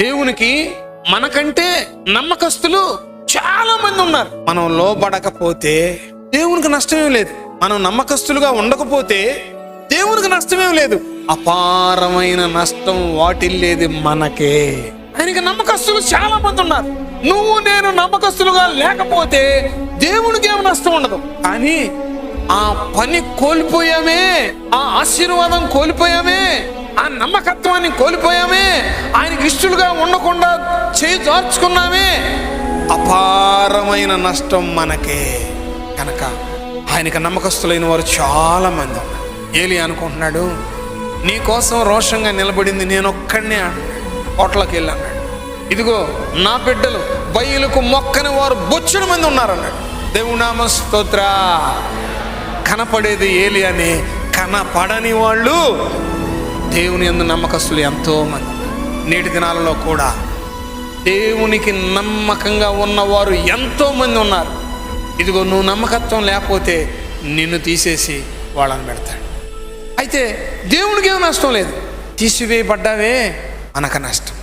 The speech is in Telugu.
దేవునికి మనకంటే నమ్మకస్తులు చాలా మంది ఉన్నారు. మనం లోబడకపోతే దేవునికి నష్టమేం లేదు. మనం నమ్మకస్తులుగా ఉండకపోతే దేవునికి నష్టమేం లేదు. అపారమైన నష్టం వాటిల్లేది మనకే. ఆయనకి నమ్మకస్తులు చాలా మంది ఉన్నారు. నువ్వు నేను నమ్మకస్తులుగా లేకపోతే దేవునికి ఏమి నష్టం ఉండదు. కానీ ఆ పని కోల్పోయామే, ఆ ఆశీర్వాదం కోల్పోయామే, ఆ నమ్మకత్వాన్ని కోల్పోయామే, ఆయనకి ఇష్టలుగా ఉండకుండా చేయి జార్చుకున్నామే, అపారమైన నష్టం మనకే. కనుక ఆయనకి నమ్మకస్తులైన వారు చాలా మంది ఉన్నారు. ఏలియా అనుకుంటున్నాడు, నీ కోసం రోషంగా నిలబడింది నేనొక్కడినే అన్నాడు. కోట్లకి వెళ్ళి అన్నాడు, ఇదిగో నా బిడ్డలు బయలుకు మొక్కని వారు బొచ్చుడు మంది ఉన్నారన్నాడు. దేవుని నామ స్తోత్ర. కనపడేది ఏలియానే, కనపడని వాళ్ళు దేవుని యందు నమ్మకస్తులు ఎంతో మంది. నేటి దినాలలో కూడా దేవునికి నమ్మకంగా ఉన్నవారు ఎంతో మంది ఉన్నారు. ఇదిగో నువ్వు నమ్మకత్వం లేకపోతే నిన్ను తీసేసి వాళ్ళని పెడతాడు. అయితే దేవునికి ఏమి నష్టం లేదు, తీసివేయబడ్డావే మనకు నష్టం.